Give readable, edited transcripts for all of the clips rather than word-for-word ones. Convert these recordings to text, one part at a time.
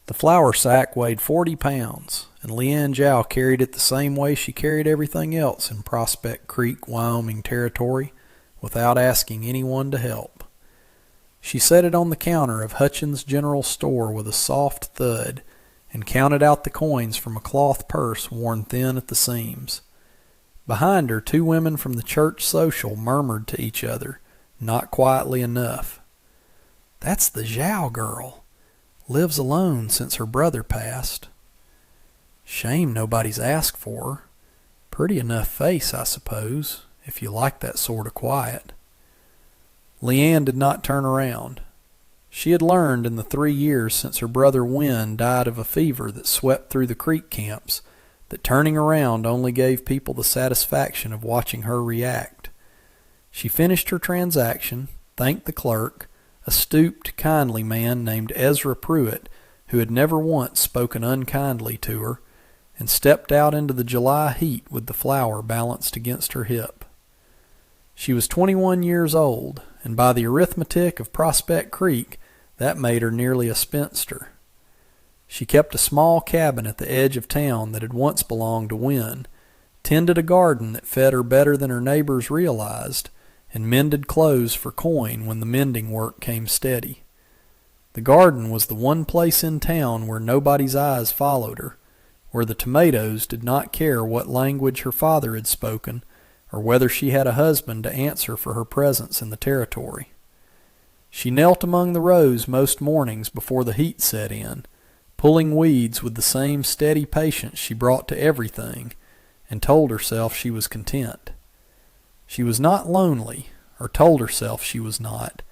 The flour sack weighed 40 pounds, and Leanne Jow carried it the same way she carried everything else in Prospect Creek, Wyoming territory, without asking anyone to help. She set it on the counter of Hutchins' General Store with a soft thud, and counted out the coins from a cloth purse worn thin at the seams. Behind her, two women from the church social murmured to each other, not quietly enough. "That's the Jow girl. Lives alone since her brother passed. Shame nobody's asked for her. Pretty enough face, I suppose, if you like that sort of quiet." Leanne did not turn around. She had learned in the 3 years since her brother Win died of a fever that swept through the creek camps that turning around only gave people the satisfaction of watching her react. She finished her transaction, thanked the clerk, a stooped, kindly man named Ezra Pruitt, who had never once spoken unkindly to her, and stepped out into the July heat with the flour balanced against her hip. She was 21 years old, and by the arithmetic of Prospect Creek, that made her nearly a spinster. She kept a small cabin at the edge of town that had once belonged to Win, tended a garden that fed her better than her neighbors realized, and mended clothes for coin when the mending work came steady. The garden was the one place in town where nobody's eyes followed her, where the tomatoes did not care what language her father had spoken, or whether she had a husband to answer for her presence in the territory. She knelt among the rows most mornings before the heat set in, pulling weeds with the same steady patience she brought to everything, and told herself she was content. She was not lonely, or told herself she was not,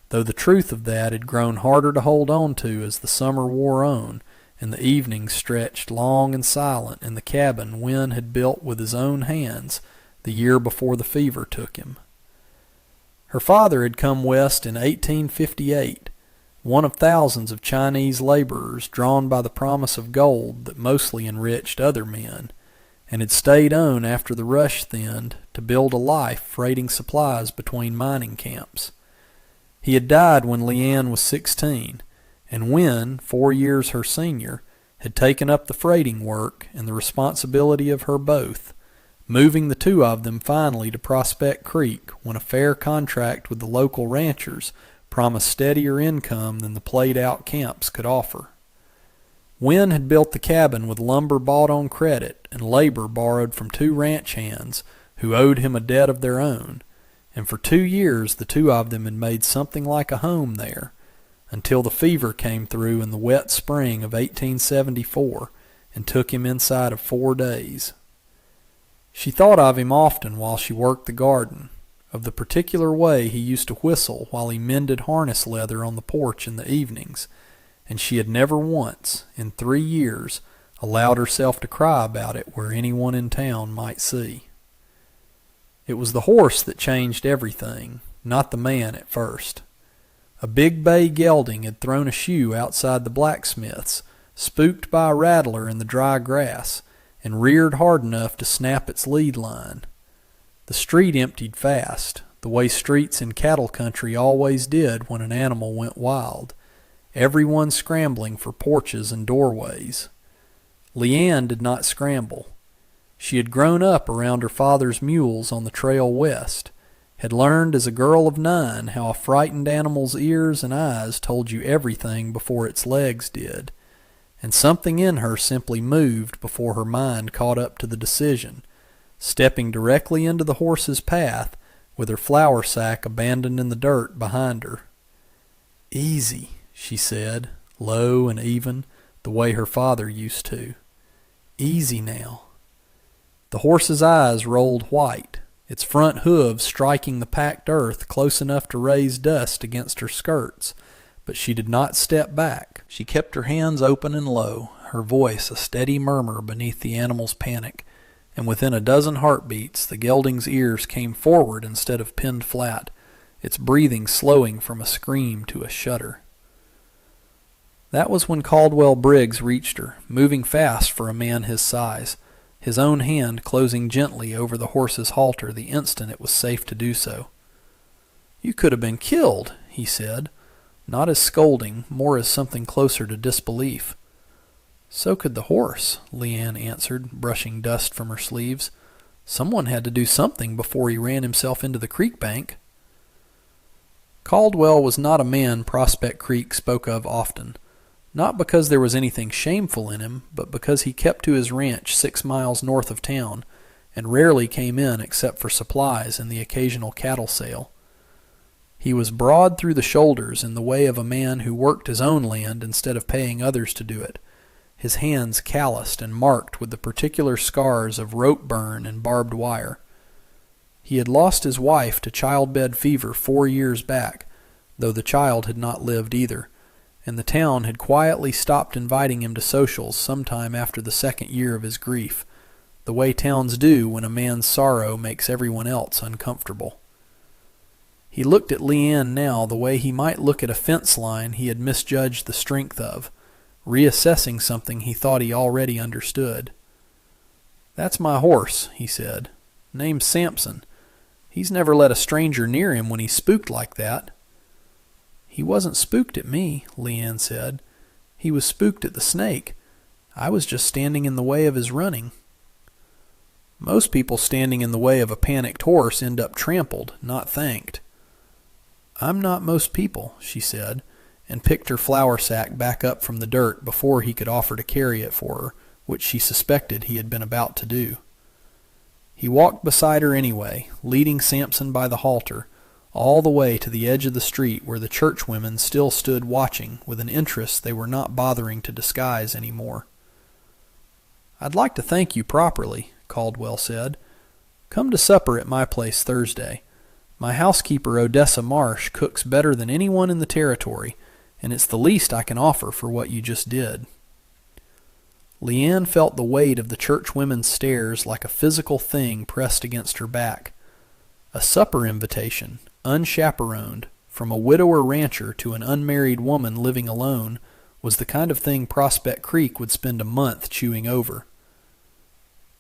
though the truth of that had grown harder to hold on to as the summer wore on, and the evenings stretched long and silent in the cabin Win had built with his own hands the year before the fever took him. Her father had come west in 1858, one of thousands of Chinese laborers drawn by the promise of gold that mostly enriched other men, and had stayed on after the rush thinned to build a life freighting supplies between mining camps. He had died when Leanne was 16, and Win, 4 years her senior, had taken up the freighting work and the responsibility of her both, moving the two of them finally to Prospect Creek when a fair contract with the local ranchers promised steadier income than the played-out camps could offer. Win had built the cabin with lumber bought on credit and labor borrowed from two ranch hands who owed him a debt of their own, and for 2 years the two of them had made something like a home there, until the fever came through in the wet spring of 1874 and took him inside of 4 days. She thought of him often while she worked the garden, of the particular way he used to whistle while he mended harness leather on the porch in the evenings, and she had never once, in 3 years, allowed herself to cry about it where anyone in town might see. It was the horse that changed everything, not the man at first. A big bay gelding had thrown a shoe outside the blacksmith's, spooked by a rattler in the dry grass, and reared hard enough to snap its lead line. The street emptied fast, the way streets in cattle country always did when an animal went wild, everyone scrambling for porches and doorways. Leanne did not scramble. She had grown up around her father's mules on the trail west, had learned as a girl of 9 how a frightened animal's ears and eyes told you everything before its legs did, and something in her simply moved before her mind caught up to the decision, stepping directly into the horse's path with her flour sack abandoned in the dirt behind her. "Easy," she said, low and even, the way her father used to. "Easy now." The horse's eyes rolled white, its front hooves striking the packed earth close enough to raise dust against her skirts, but she did not step back. She kept her hands open and low, her voice a steady murmur beneath the animal's panic, and within a dozen heartbeats the gelding's ears came forward instead of pinned flat, its breathing slowing from a scream to a shudder. That was when Caldwell Briggs reached her, moving fast for a man his size, his own hand closing gently over the horse's halter the instant it was safe to do so. "You could have been killed," he said. not as scolding, more as something closer to disbelief. "So could the horse," Leanne answered, brushing dust from her sleeves. "Someone had to do something before he ran himself into the creek bank." Caldwell was not a man Prospect Creek spoke of often, not because there was anything shameful in him, but because he kept to his ranch 6 miles north of town, and rarely came in except for supplies and the occasional cattle sale. He was broad through the shoulders in the way of a man who worked his own land instead of paying others to do it, his hands calloused and marked with the particular scars of rope burn and barbed wire. He had lost his wife to childbed fever 4 years back, though the child had not lived either, and the town had quietly stopped inviting him to socials sometime after the 2nd year of his grief, the way towns do when a man's sorrow makes everyone else uncomfortable. He looked at Leanne now the way he might look at a fence line he had misjudged the strength of, reassessing something he thought he already understood. "That's my horse," he said. "Name's Samson. He's never let a stranger near him when he's spooked like that." "He wasn't spooked at me," Leanne said. "He was spooked at the snake. I was just standing in the way of his running." "Most people standing in the way of a panicked horse end up trampled, not thanked." "I'm not most people," she said, and picked her flour sack back up from the dirt before he could offer to carry it for her, which she suspected he had been about to do. He walked beside her anyway, leading Samson by the halter, all the way to the edge of the street where the churchwomen still stood watching with an interest they were not bothering to disguise any more. "I'd like to thank you properly," Caldwell said. "Come to supper at my place Thursday. My housekeeper Odessa Marsh cooks better than anyone in the territory, and it's the least I can offer for what you just did." Leanne felt the weight of the churchwomen's stares like a physical thing pressed against her back. A supper invitation, unchaperoned, from a widower rancher to an unmarried woman living alone, was the kind of thing Prospect Creek would spend a month chewing over.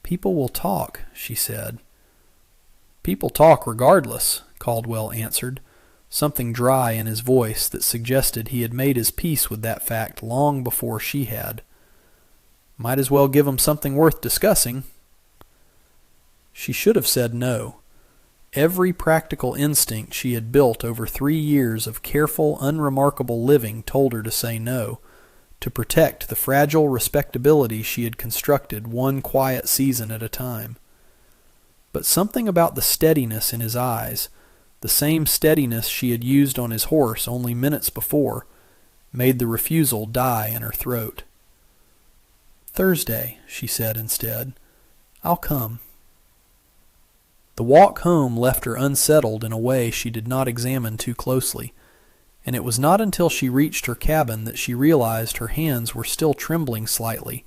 "People will talk," she said. "People talk regardless," Caldwell answered, something dry in his voice that suggested he had made his peace with that fact long before she had. "Might as well give 'em something worth discussing." She should have said no. Every practical instinct she had built over 3 years of careful, unremarkable living told her to say no, to protect the fragile respectability she had constructed one quiet season at a time. But something about the steadiness in his eyes, the same steadiness she had used on his horse only minutes before, made the refusal die in her throat. "Thursday," she said instead. "I'll come." The walk home left her unsettled in a way she did not examine too closely, and it was not until she reached her cabin that she realized her hands were still trembling slightly,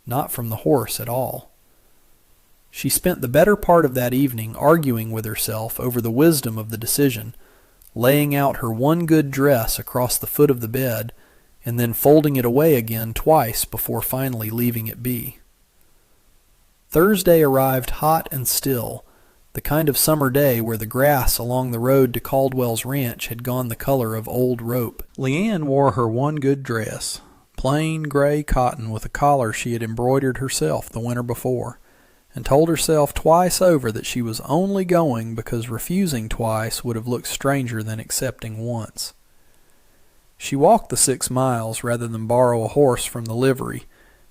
not from the horse at all. She spent the better part of that evening arguing with herself over the wisdom of the decision, laying out her one good dress across the foot of the bed, and then folding it away again twice before finally leaving it be. Thursday arrived hot and still, the kind of summer day where the grass along the road to Caldwell's ranch had gone the color of old rope. Leanne wore her one good dress, plain gray cotton with a collar she had embroidered herself the winter before, and told herself twice over that she was only going because refusing twice would have looked stranger than accepting once. She walked the 6 miles rather than borrow a horse from the livery,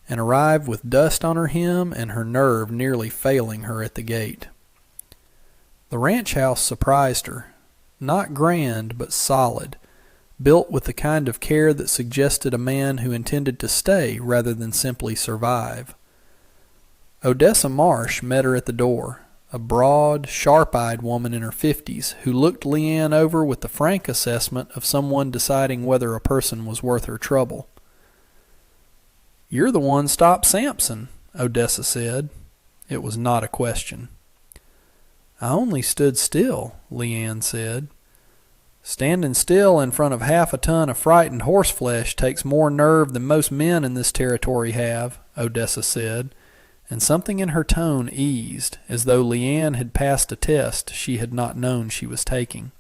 and arrived with dust on her hem and her nerve nearly failing her at the gate. The ranch house surprised her. Not grand, but solid, built with the kind of care that suggested a man who intended to stay rather than simply survive. Odessa Marsh met her at the door, a broad, sharp-eyed woman in her 50s who looked Leanne over with the frank assessment of someone deciding whether a person was worth her trouble. "You're the one stopped Samson," Odessa said. It was not a question. "I only stood still," Leanne said. "Standing still in front of half a ton of frightened horseflesh takes more nerve than most men in this territory have," Odessa said, and something in her tone eased, as though Leanne had passed a test she had not known she was taking.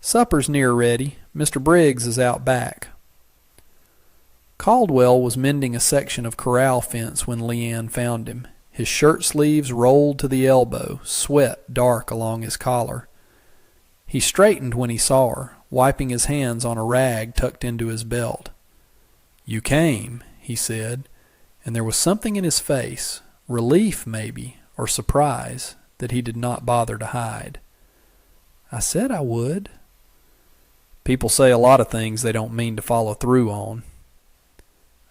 "Supper's near ready. Mr. Briggs is out back." Caldwell was mending a section of corral fence when Leanne found him. His shirt sleeves rolled to the elbow, sweat dark along his collar. He straightened when he saw her, wiping his hands on a rag tucked into his belt. "You came," he said, and there was something in his face, relief maybe, or surprise, that he did not bother to hide. "I said I would." "People say a lot of things they don't mean to follow through on."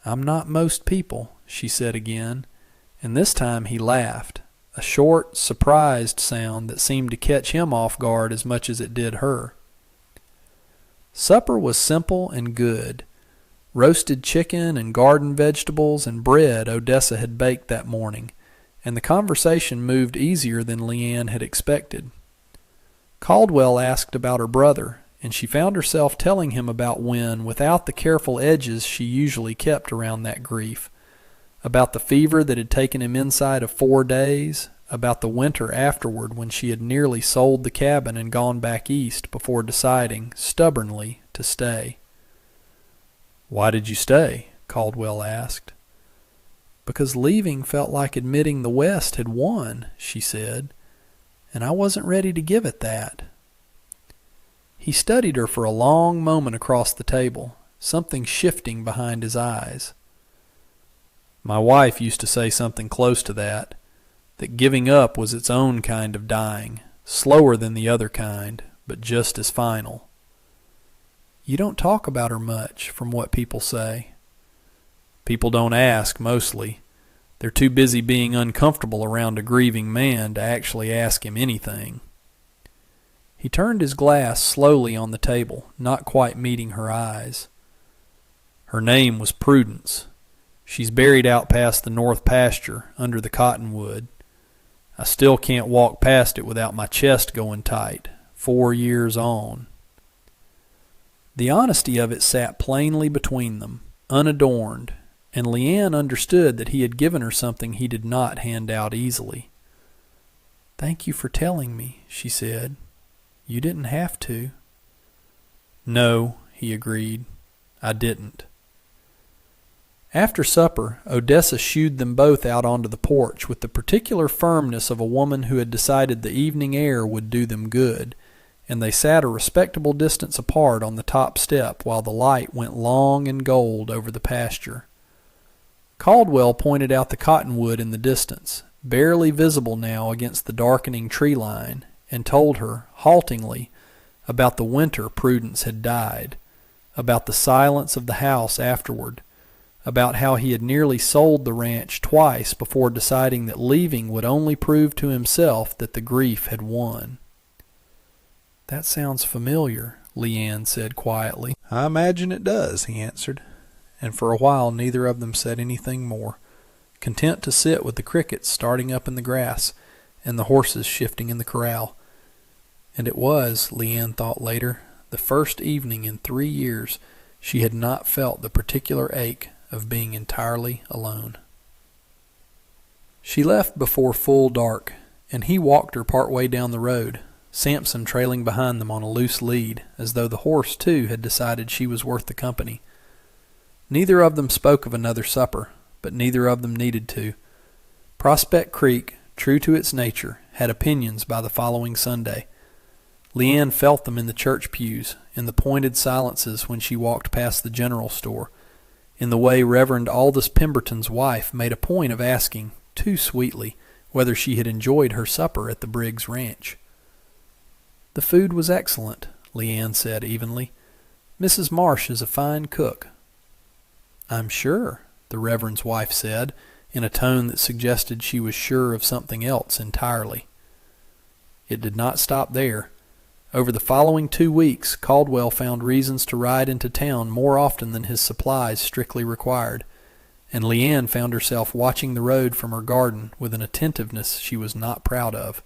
"I'm not most people," she said again, and this time he laughed, a short, surprised sound that seemed to catch him off guard as much as it did her. Supper was simple and good. Roasted chicken and garden vegetables and bread Odessa had baked that morning, and the conversation moved easier than Leanne had expected. Caldwell asked about her brother, and she found herself telling him about Wynne without the careful edges she usually kept around that grief, about the fever that had taken him inside of 4 days, about the winter afterward when she had nearly sold the cabin and gone back east before deciding, stubbornly, to stay. "Why did you stay?" Caldwell asked. "Because leaving felt like admitting the West had won," she said, "and I wasn't ready to give it that." He studied her for a long moment across the table, something shifting behind his eyes. "My wife used to say something close to that giving up was its own kind of dying, slower than the other kind, but just as final." "You don't talk about her much, from what people say." "People don't ask, mostly. They're too busy being uncomfortable around a grieving man to actually ask him anything." He turned his glass slowly on the table, not quite meeting her eyes. "Her name was Prudence. She's buried out past the north pasture, under the cottonwood. I still can't walk past it without my chest going tight, 4 years on." The honesty of it sat plainly between them, unadorned, and Leanne understood that he had given her something he did not hand out easily. "Thank you for telling me," she said. "You didn't have to." "No," he agreed. "I didn't." After supper, Odessa shooed them both out onto the porch with the particular firmness of a woman who had decided the evening air would do them good, and they sat a respectable distance apart on the top step while the light went long and gold over the pasture. Caldwell pointed out the cottonwood in the distance, barely visible now against the darkening tree line, and told her, haltingly, about the winter Prudence had died, about the silence of the house afterward, about how he had nearly sold the ranch twice before deciding that leaving would only prove to himself that the grief had won. "That sounds familiar," Leanne said quietly. "I imagine it does," he answered, and for a while neither of them said anything more, content to sit with the crickets starting up in the grass and the horses shifting in the corral. And it was, Leanne thought later, the first evening in 3 years she had not felt the particular ache of being entirely alone. She left before full dark, and he walked her part way down the road, Sampson trailing behind them on a loose lead, as though the horse too had decided she was worth the company. Neither of them spoke of another supper, but neither of them needed to. Prospect Creek, true to its nature, had opinions by the following Sunday. Leanne felt them in the church pews, in the pointed silences when she walked past the general store, in the way Reverend Aldous Pemberton's wife made a point of asking, too sweetly, whether she had enjoyed her supper at the Briggs ranch. "The food was excellent," Leanne said evenly. "Mrs. Marsh is a fine cook." "I'm sure," the Reverend's wife said, in a tone that suggested she was sure of something else entirely. It did not stop there. Over the following 2 weeks, Caldwell found reasons to ride into town more often than his supplies strictly required, and Leanne found herself watching the road from her garden with an attentiveness she was not proud of.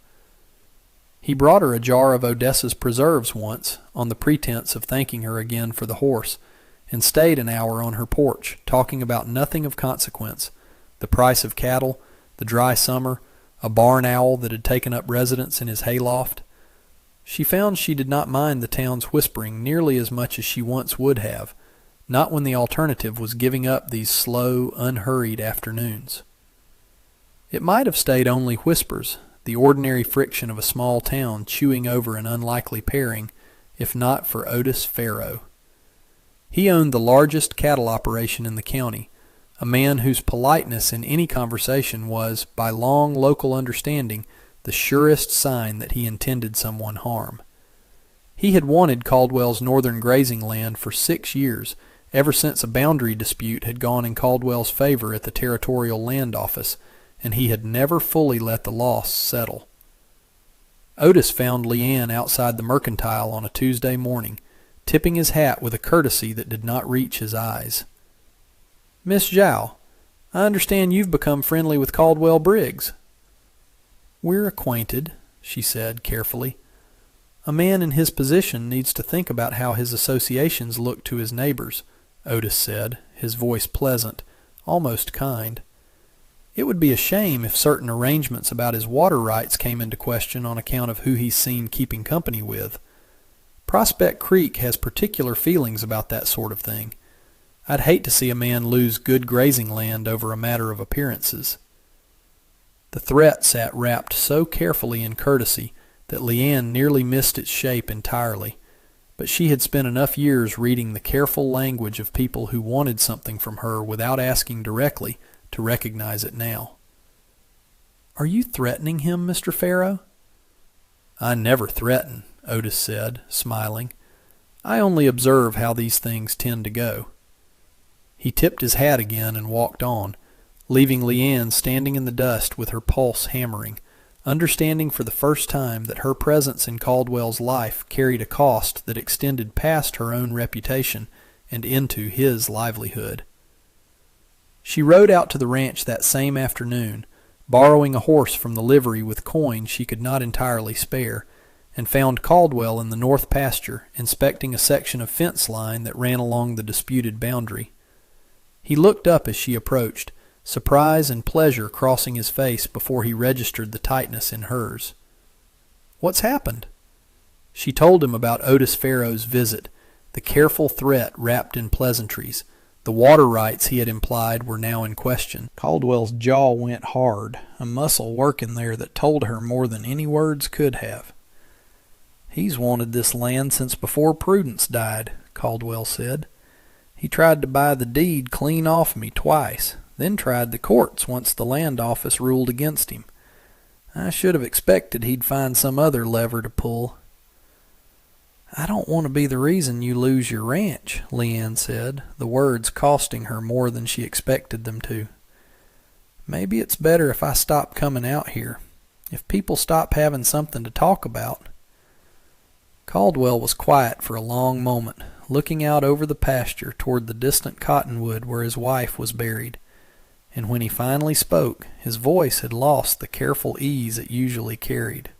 He brought her a jar of Odessa's preserves once, on the pretense of thanking her again for the horse, and stayed an hour on her porch, talking about nothing of consequence, the price of cattle, the dry summer, a barn owl that had taken up residence in his hayloft. She found she did not mind the town's whispering nearly as much as she once would have, not when the alternative was giving up these slow, unhurried afternoons. It might have stayed only whispers, the ordinary friction of a small town chewing over an unlikely pairing, if not for Otis Farrow. He owned the largest cattle operation in the county, a man whose politeness in any conversation was, by long local understanding, the surest sign that he intended someone harm. He had wanted Caldwell's northern grazing land for 6 years, ever since a boundary dispute had gone in Caldwell's favor at the Territorial Land Office, and he had never fully let the loss settle. Otis found Leanne outside the Mercantile on a Tuesday morning, tipping his hat with a courtesy that did not reach his eyes. "Miss Zhao, I understand you've become friendly with Caldwell Briggs." "We're acquainted," she said carefully. "A man in his position needs to think about how his associations look to his neighbors," Otis said, his voice pleasant, almost kind. "It would be a shame if certain arrangements about his water rights came into question on account of who he's seen keeping company with. Prospect Creek has particular feelings about that sort of thing. I'd hate to see a man lose good grazing land over a matter of appearances." The threat sat wrapped so carefully in courtesy that Leanne nearly missed its shape entirely, but she had spent enough years reading the careful language of people who wanted something from her without asking directly to recognize it now. "Are you threatening him, Mr. Farrow?" "I never threaten," Otis said, smiling. "I only observe how these things tend to go." He tipped his hat again and walked on, leaving Leanne standing in the dust with her pulse hammering, understanding for the first time that her presence in Caldwell's life carried a cost that extended past her own reputation and into his livelihood. She rode out to the ranch that same afternoon, borrowing a horse from the livery with coin she could not entirely spare, and found Caldwell in the north pasture inspecting a section of fence line that ran along the disputed boundary. He looked up as she approached, surprise and pleasure crossing his face before he registered the tightness in hers. "What's happened?" She told him about Otis Farrow's visit, the careful threat wrapped in pleasantries. The water rights he had implied were now in question. Caldwell's jaw went hard, a muscle working there that told her more than any words could have. "He's wanted this land since before Prudence died," Caldwell said. "He tried to buy the deed clean off me twice, then tried the courts once the land office ruled against him. I should have expected he'd find some other lever to pull." "I don't want to be the reason you lose your ranch," Leanne said, the words costing her more than she expected them to. "Maybe it's better if I stop coming out here, if people stop having something to talk about." Caldwell was quiet for a long moment, looking out over the pasture toward the distant cottonwood where his wife was buried, and when he finally spoke, his voice had lost the careful ease it usually carried.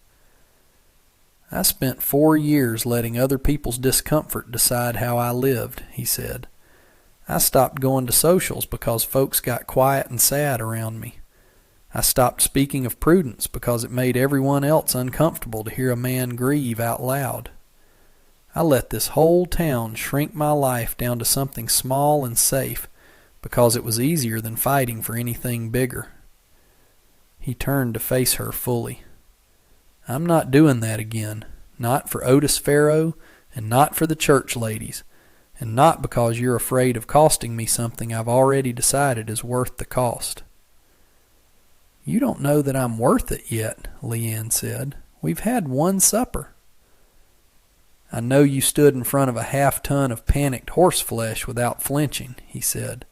"I spent 4 years letting other people's discomfort decide how I lived," he said. "I stopped going to socials because folks got quiet and sad around me. I stopped speaking of Prudence because it made everyone else uncomfortable to hear a man grieve out loud. I let this whole town shrink my life down to something small and safe because it was easier than fighting for anything bigger." He turned to face her fully. "I'm not doing that again, not for Otis Farrow, and not for the church ladies, and not because you're afraid of costing me something I've already decided is worth the cost." "You don't know that I'm worth it yet," Leanne said. "We've had one supper." "I know you stood in front of a half-ton of panicked horseflesh without flinching," he said.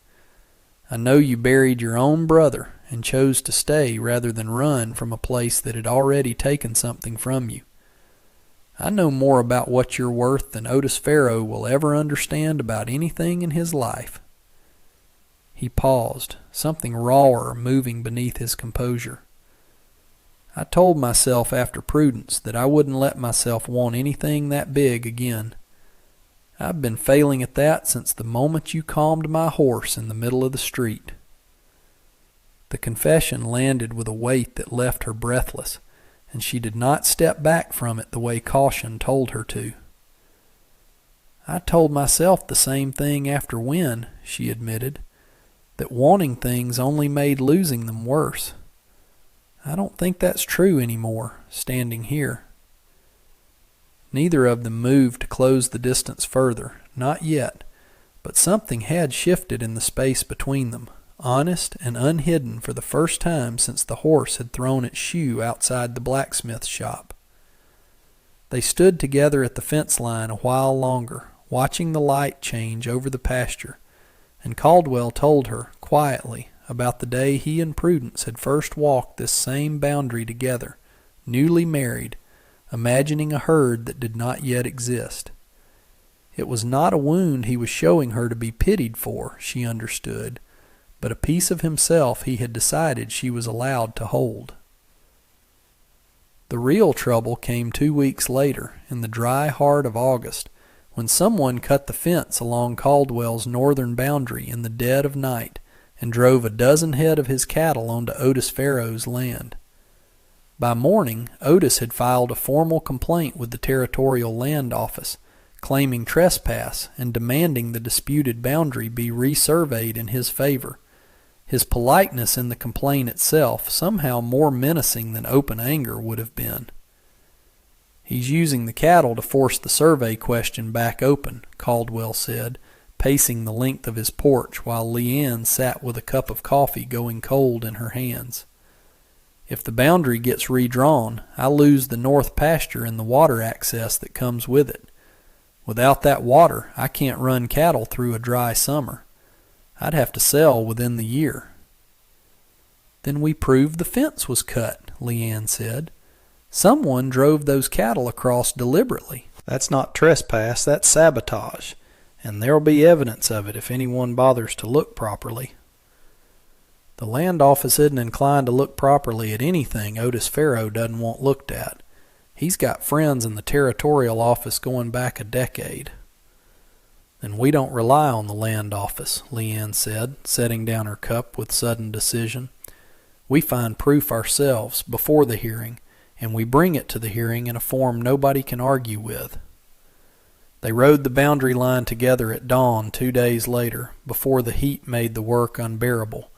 "I know you buried your own brother and chose to stay rather than run from a place that had already taken something from you. I know more about what you're worth than Otis Farrow will ever understand about anything in his life." He paused, something rawer moving beneath his composure. "I told myself after Prudence that I wouldn't let myself want anything that big again. I've been failing at that since the moment you calmed my horse in the middle of the street." The confession landed with a weight that left her breathless, and she did not step back from it the way caution told her to. "I told myself the same thing after Wynn," she admitted, "that wanting things only made losing them worse. I don't think that's true anymore, standing here." Neither of them moved to close the distance further, not yet, but something had shifted in the space between them, honest and unhidden for the first time since the horse had thrown its shoe outside the blacksmith shop. They stood together at the fence line a while longer, watching the light change over the pasture, and Caldwell told her, quietly, about the day he and Prudence had first walked this same boundary together, newly married, imagining a herd that did not yet exist. It was not a wound he was showing her to be pitied for, she understood, but a piece of himself he had decided she was allowed to hold. The real trouble came 2 weeks later, in the dry heart of August, when someone cut the fence along Caldwell's northern boundary in the dead of night and drove a dozen head of his cattle onto Otis Farrow's land. By morning, Otis had filed a formal complaint with the Territorial Land Office, claiming trespass and demanding the disputed boundary be resurveyed in his favor, his politeness in the complaint itself somehow more menacing than open anger would have been. "He's using the cattle to force the survey question back open," Caldwell said, pacing the length of his porch while Leanne sat with a cup of coffee going cold in her hands. "If the boundary gets redrawn, I lose the north pasture and the water access that comes with it. Without that water, I can't run cattle through a dry summer. I'd have to sell within the year." "Then we proved the fence was cut," Leanne said. "Someone drove those cattle across deliberately. That's not trespass, that's sabotage, and there'll be evidence of it if anyone bothers to look properly." "The land office isn't inclined to look properly at anything Otis Farrow doesn't want looked at. He's got friends in the territorial office going back a decade." "Then we don't rely on the land office," Leanne said, setting down her cup with sudden decision. "We find proof ourselves before the hearing, and we bring it to the hearing in a form nobody can argue with." They rode the boundary line together at dawn 2 days later, before the heat made the work unbearable,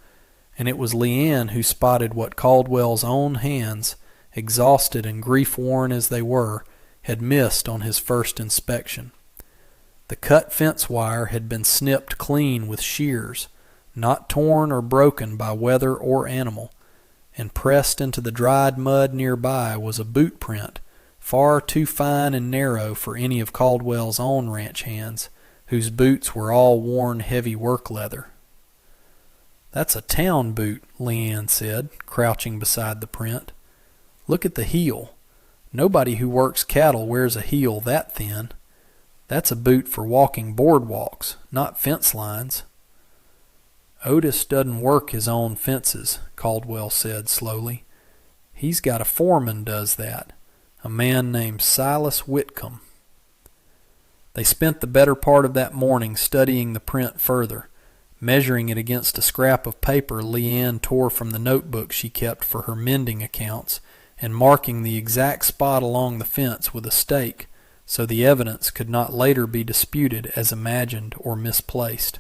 and it was Leanne who spotted what Caldwell's own hands, exhausted and grief-worn as they were, had missed on his first inspection. The cut fence wire had been snipped clean with shears, not torn or broken by weather or animal, and pressed into the dried mud nearby was a boot print, far too fine and narrow for any of Caldwell's own ranch hands, whose boots were all worn heavy work leather. "That's a town boot," Leanne said, crouching beside the print. "Look at the heel. Nobody who works cattle wears a heel that thin. That's a boot for walking boardwalks, not fence lines." "Otis doesn't work his own fences," Caldwell said slowly. "He's got a foreman does that, a man named Silas Whitcomb." They spent the better part of that morning studying the print further, measuring it against a scrap of paper Leanne tore from the notebook she kept for her mending accounts, and marking the exact spot along the fence with a stake, so the evidence could not later be disputed as imagined or misplaced.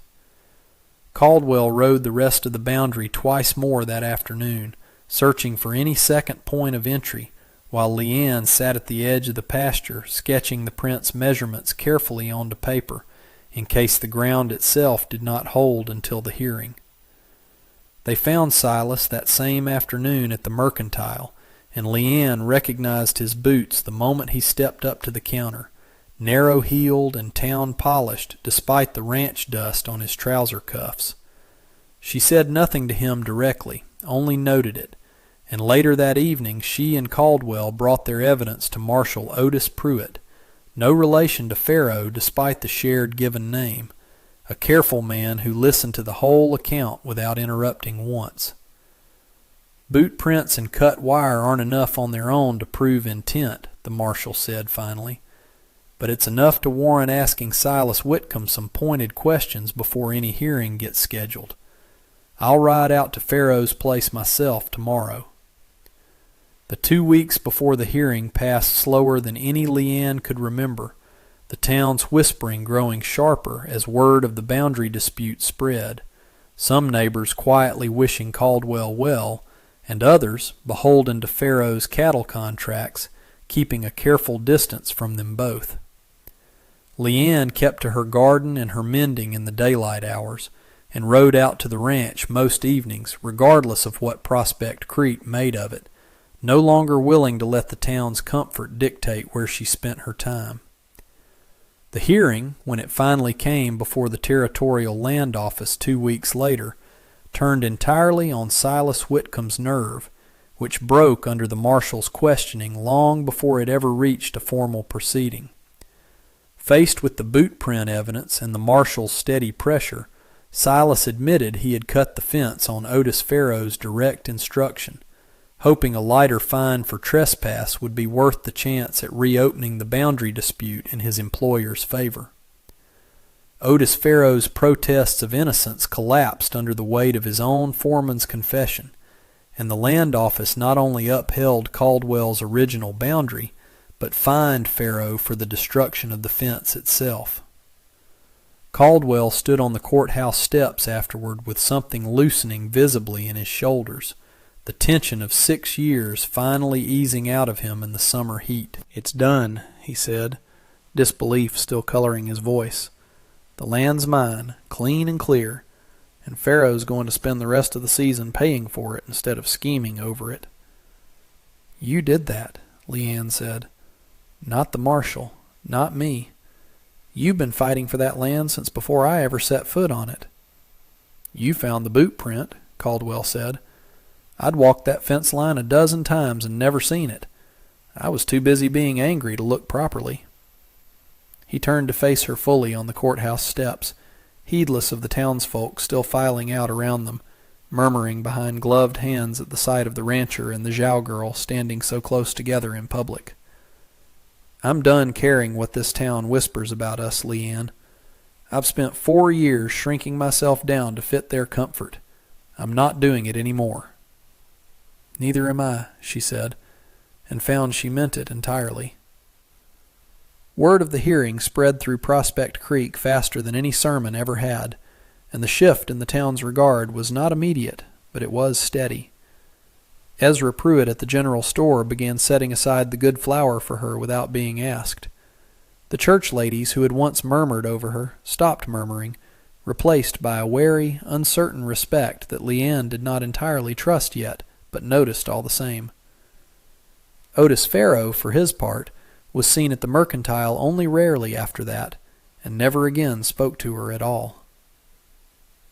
Caldwell rode the rest of the boundary twice more that afternoon, searching for any second point of entry, while Leanne sat at the edge of the pasture, sketching the print's measurements carefully onto paper, in case the ground itself did not hold until the hearing. They found Silas that same afternoon at the Mercantile, and Leanne recognized his boots the moment he stepped up to the counter, narrow-heeled and town-polished despite the ranch dust on his trouser cuffs. She said nothing to him directly, only noted it, and later that evening she and Caldwell brought their evidence to Marshal Otis Pruitt, no relation to Farrow despite the shared given name, a careful man who listened to the whole account without interrupting once. "Boot prints and cut wire aren't enough on their own to prove intent," the marshal said finally, "but it's enough to warrant asking Silas Whitcomb some pointed questions before any hearing gets scheduled. I'll ride out to Farrow's place myself tomorrow." The 2 weeks before the hearing passed slower than any Leanne could remember, the town's whispering growing sharper as word of the boundary dispute spread, some neighbors quietly wishing Caldwell well, and others, beholden to Pharaoh's cattle contracts, keeping a careful distance from them both. Leanne kept to her garden and her mending in the daylight hours, and rode out to the ranch most evenings, regardless of what Prospect Creek made of it, no longer willing to let the town's comfort dictate where she spent her time. The hearing, when it finally came before the Territorial Land Office 2 weeks later, turned entirely on Silas Whitcomb's nerve, which broke under the marshal's questioning long before it ever reached a formal proceeding. Faced with the boot print evidence and the marshal's steady pressure, Silas admitted he had cut the fence on Otis Pharaoh's direct instruction, hoping a lighter fine for trespass would be worth the chance at reopening the boundary dispute in his employer's favor. Otis Pharaoh's protests of innocence collapsed under the weight of his own foreman's confession, and the land office not only upheld Caldwell's original boundary, but fined Pharaoh for the destruction of the fence itself. Caldwell stood on the courthouse steps afterward with something loosening visibly in his shoulders, the tension of 6 years finally easing out of him in the summer heat. "It's done," he said, disbelief still coloring his voice. "The land's mine, clean and clear, and Pharaoh's going to spend the rest of the season paying for it instead of scheming over it." "You did that," Leanne said. "Not the marshal, not me. You've been fighting for that land since before I ever set foot on it." "You found the boot print," Caldwell said. "I'd walked that fence line a dozen times and never seen it. I was too busy being angry to look properly." He turned to face her fully on the courthouse steps, heedless of the townsfolk still filing out around them, murmuring behind gloved hands at the sight of the rancher and the Zhao girl standing so close together in public. "I'm done caring what this town whispers about us, Leanne. I've spent 4 years shrinking myself down to fit their comfort. I'm not doing it any more." "Neither am I," she said, and found she meant it entirely. Word of the hearing spread through Prospect Creek faster than any sermon ever had, and the shift in the town's regard was not immediate, but it was steady. Ezra Pruitt at the general store began setting aside the good flour for her without being asked. The church ladies who had once murmured over her stopped murmuring, replaced by a wary, uncertain respect that Leanne did not entirely trust yet, but noticed all the same. Otis Pharaoh, for his part, was seen at the Mercantile only rarely after that, and never again spoke to her at all.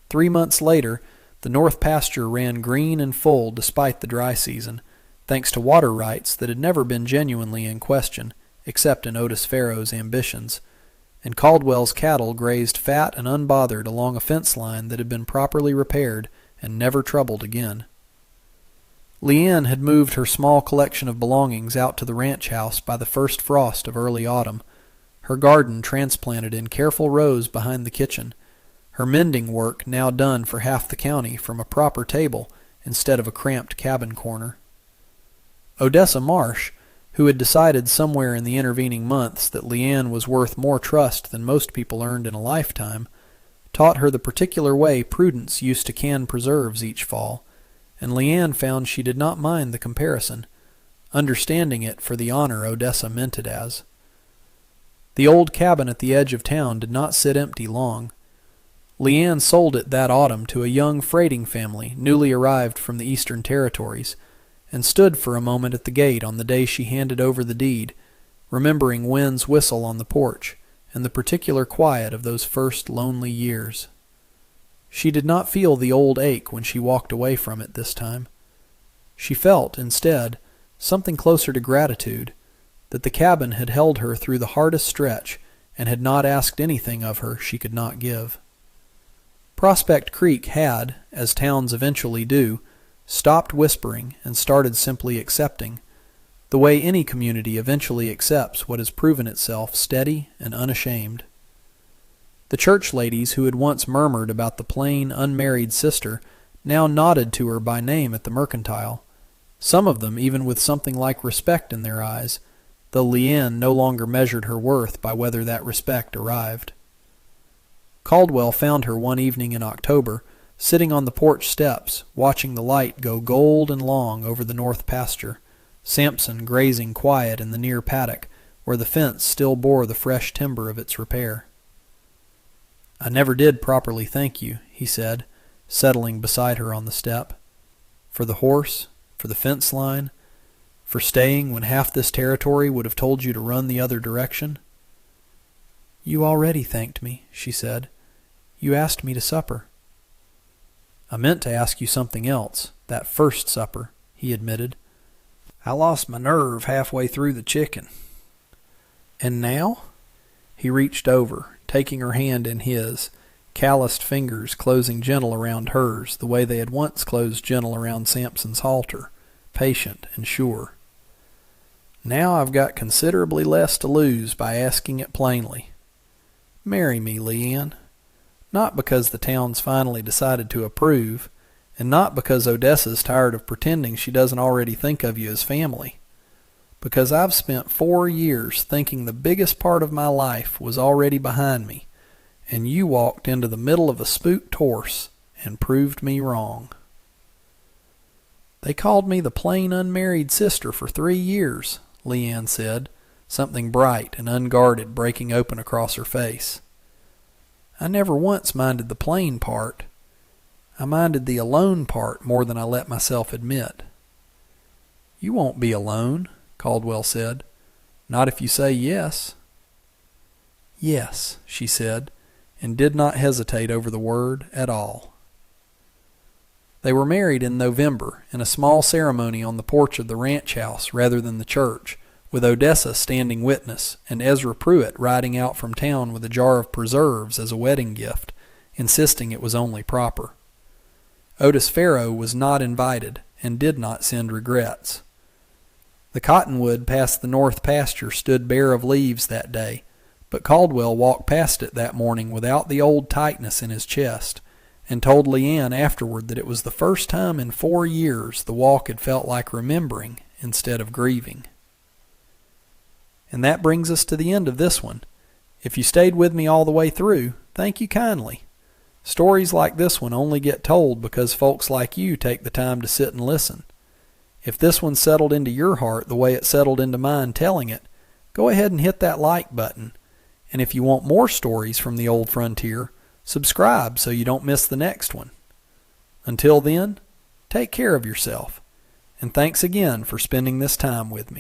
3 months later, the north pasture ran green and full despite the dry season, thanks to water rights that had never been genuinely in question, except in Otis Pharaoh's ambitions, and Caldwell's cattle grazed fat and unbothered along a fence line that had been properly repaired and never troubled again. Leanne had moved her small collection of belongings out to the ranch house by the first frost of early autumn, her garden transplanted in careful rows behind the kitchen, her mending work now done for half the county from a proper table instead of a cramped cabin corner. Odessa Marsh, who had decided somewhere in the intervening months that Leanne was worth more trust than most people earned in a lifetime, taught her the particular way Prudence used to can preserves each fall, and Leanne found she did not mind the comparison, understanding it for the honor Odessa meant it as. The old cabin at the edge of town did not sit empty long. Leanne sold it that autumn to a young freighting family newly arrived from the Eastern Territories, and stood for a moment at the gate on the day she handed over the deed, remembering Wynn's whistle on the porch and the particular quiet of those first lonely years. She did not feel the old ache when she walked away from it this time. She felt, instead, something closer to gratitude, that the cabin had held her through the hardest stretch and had not asked anything of her she could not give. Prospect Creek had, as towns eventually do, stopped whispering and started simply accepting, the way any community eventually accepts what has proven itself steady and unashamed. The church ladies who had once murmured about the plain, unmarried sister now nodded to her by name at the Mercantile, some of them even with something like respect in their eyes, though Leanne no longer measured her worth by whether that respect arrived. Caldwell found her one evening in October, sitting on the porch steps, watching the light go gold and long over the north pasture, Sampson grazing quiet in the near paddock, where the fence still bore the fresh timber of its repair. "I never did properly thank you," he said, settling beside her on the step. "For the horse, for the fence line, for staying when half this territory would have told you to run the other direction." "You already thanked me," she said. "You asked me to supper." "I meant to ask you something else, that first supper," he admitted. "I lost my nerve halfway through the chicken." "And now?" He reached over, taking her hand in his, calloused fingers closing gentle around hers the way they had once closed gentle around Sampson's halter, patient and sure. "Now I've got considerably less to lose by asking it plainly. Marry me, Leanne. Not because the town's finally decided to approve, and not because Odessa's tired of pretending she doesn't already think of you as family. Because I've spent 4 years thinking the biggest part of my life was already behind me, and you walked into the middle of a spooked horse and proved me wrong." "They called me the plain unmarried sister for 3 years, Leanne said, something bright and unguarded breaking open across her face. "I never once minded the plain part. I minded the alone part more than I let myself admit." "You won't be alone," Caldwell said. "Not if you say yes." "Yes," she said, and did not hesitate over the word at all. They were married in November in a small ceremony on the porch of the ranch house rather than the church, with Odessa standing witness and Ezra Pruitt riding out from town with a jar of preserves as a wedding gift, insisting it was only proper. Otis Farrow was not invited and did not send regrets. The cottonwood past the north pasture stood bare of leaves that day, but Caldwell walked past it that morning without the old tightness in his chest, and told Leanne afterward that it was the first time in 4 years the walk had felt like remembering instead of grieving. And that brings us to the end of this one. If you stayed with me all the way through, thank you kindly. Stories like this one only get told because folks like you take the time to sit and listen. If this one settled into your heart the way it settled into mine telling it, go ahead and hit that like button. And if you want more stories from the old frontier, subscribe so you don't miss the next one. Until then, take care of yourself, and thanks again for spending this time with me.